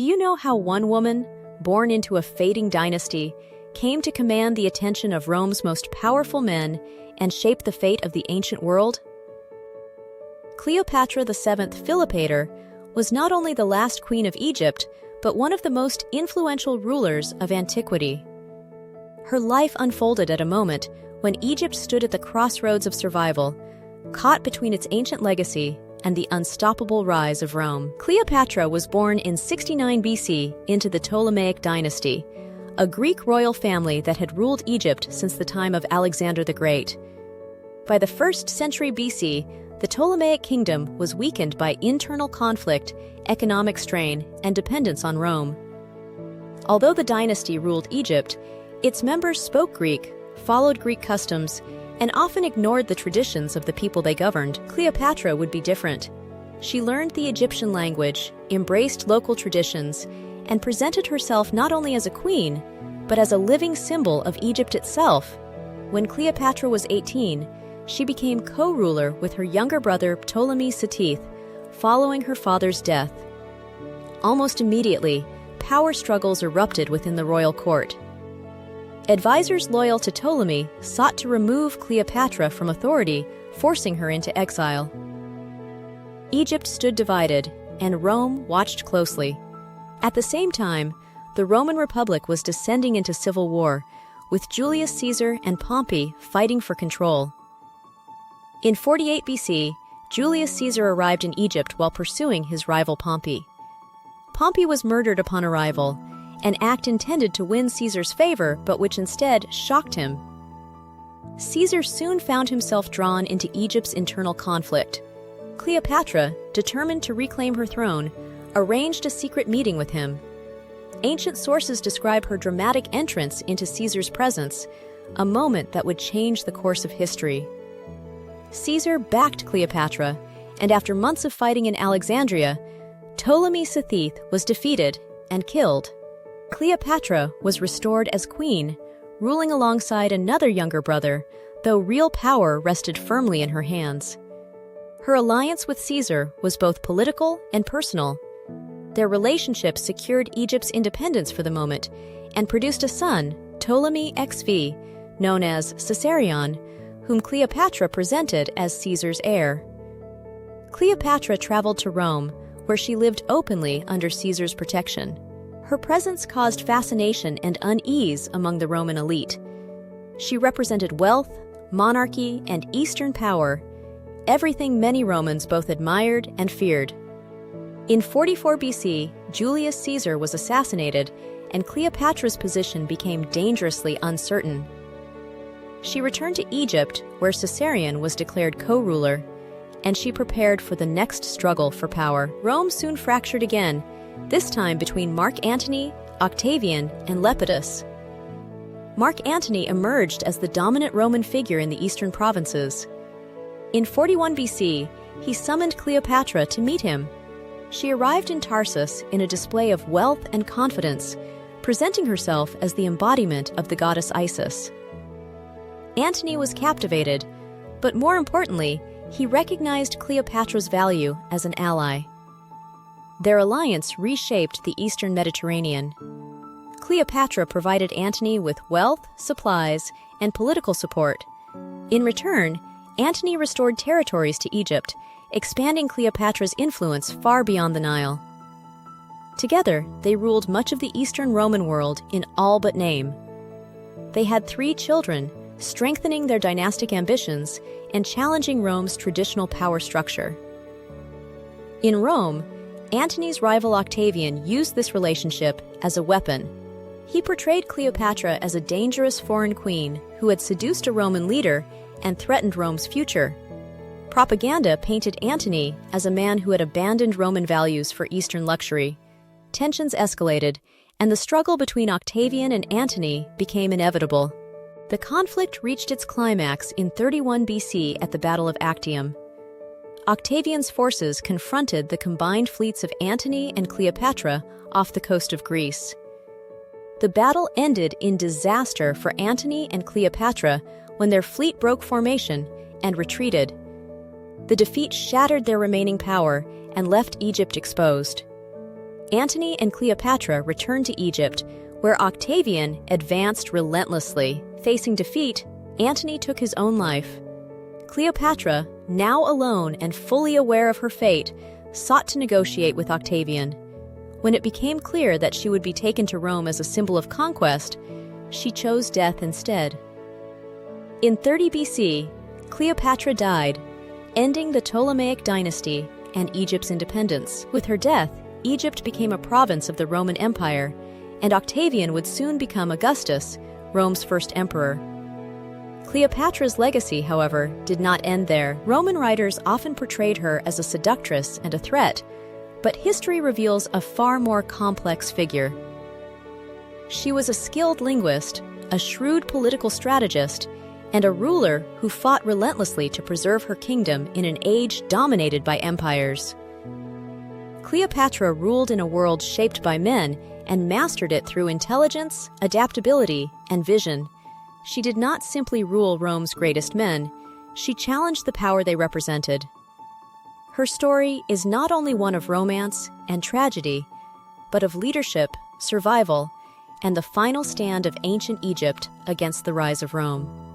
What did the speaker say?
Do you know how one woman, born into a fading dynasty, came to command the attention of Rome's most powerful men and shape the fate of the ancient world? Cleopatra VII Philopator was not only the last queen of Egypt, but one of the most influential rulers of antiquity. Her life unfolded at a moment when Egypt stood at the crossroads of survival, caught between its ancient legacy and the unstoppable rise of Rome. Cleopatra was born in 69 BC into the Ptolemaic dynasty, a Greek royal family that had ruled Egypt since the time of Alexander the Great. By the 1st century BC, the Ptolemaic kingdom was weakened by internal conflict, economic strain, and dependence on Rome. Although the dynasty ruled Egypt, its members spoke Greek, followed Greek customs, and often ignored the traditions of the people they governed. Cleopatra would be different. She learned the Egyptian language, embraced local traditions, and presented herself not only as a queen, but as a living symbol of Egypt itself. When Cleopatra was 18, she became co-ruler with her younger brother Ptolemy Sethith, following her father's death. Almost immediately, power struggles erupted within the royal court. Advisors loyal to Ptolemy sought to remove Cleopatra from authority, forcing her into exile. Egypt stood divided, and Rome watched closely. At the same time, the Roman Republic was descending into civil war, with Julius Caesar and Pompey fighting for control. In 48 BC, Julius Caesar arrived in Egypt while pursuing his rival Pompey. Pompey was murdered upon arrival, an act intended to win Caesar's favor, but which instead shocked him. Caesar soon found himself drawn into Egypt's internal conflict. Cleopatra, determined to reclaim her throne, arranged a secret meeting with him. Ancient sources describe her dramatic entrance into Caesar's presence, a moment that would change the course of history. Caesar backed Cleopatra, and after months of fighting in Alexandria, Ptolemy Sethith was defeated and killed. Cleopatra was restored as queen, ruling alongside another younger brother, though real power rested firmly in her hands. Her alliance with Caesar was both political and personal. Their relationship secured Egypt's independence for the moment and produced a son, Ptolemy XV, known as Caesarion, whom Cleopatra presented as Caesar's heir. Cleopatra traveled to Rome, where she lived openly under Caesar's protection. Her presence caused fascination and unease among the Roman elite. She represented wealth, monarchy, and Eastern power, everything many Romans both admired and feared. In 44 BC, Julius Caesar was assassinated, and Cleopatra's position became dangerously uncertain. She returned to Egypt, where Caesarion was declared co-ruler, and she prepared for the next struggle for power. Rome soon fractured again, this time between Mark Antony, Octavian, and Lepidus. Mark Antony emerged as the dominant Roman figure in the eastern provinces. In 41 BC, he summoned Cleopatra to meet him. She arrived in Tarsus in a display of wealth and confidence, presenting herself as the embodiment of the goddess Isis. Antony was captivated, but more importantly, he recognized Cleopatra's value as an ally. Their alliance reshaped the Eastern Mediterranean. Cleopatra provided Antony with wealth, supplies, and political support. In return, Antony restored territories to Egypt, expanding Cleopatra's influence far beyond the Nile. Together, they ruled much of the Eastern Roman world in all but name. They had 3 children, strengthening their dynastic ambitions and challenging Rome's traditional power structure. In Rome, Antony's rival Octavian used this relationship as a weapon. He portrayed Cleopatra as a dangerous foreign queen who had seduced a Roman leader and threatened Rome's future. Propaganda painted Antony as a man who had abandoned Roman values for Eastern luxury. Tensions escalated, and the struggle between Octavian and Antony became inevitable. The conflict reached its climax in 31 BC at the Battle of Actium. Octavian's forces confronted the combined fleets of Antony and Cleopatra off the coast of Greece. The battle ended in disaster for Antony and Cleopatra when their fleet broke formation and retreated. The defeat shattered their remaining power and left Egypt exposed. Antony and Cleopatra returned to Egypt, where Octavian advanced relentlessly. Facing defeat, Antony took his own life. Cleopatra, now alone and fully aware of her fate, sought to negotiate with Octavian. When it became clear that she would be taken to Rome as a symbol of conquest, she chose death instead. In 30 BC, Cleopatra died, ending the Ptolemaic dynasty and Egypt's independence. With her death, Egypt became a province of the Roman Empire, and Octavian would soon become Augustus, Rome's first emperor. Cleopatra's legacy, however, did not end there. Roman writers often portrayed her as a seductress and a threat, but history reveals a far more complex figure. She was a skilled linguist, a shrewd political strategist, and a ruler who fought relentlessly to preserve her kingdom in an age dominated by empires. Cleopatra ruled in a world shaped by men and mastered it through intelligence, adaptability, and vision. She did not simply rule Rome's greatest men, she challenged the power they represented. Her story is not only one of romance and tragedy, but of leadership, survival, and the final stand of ancient Egypt against the rise of Rome.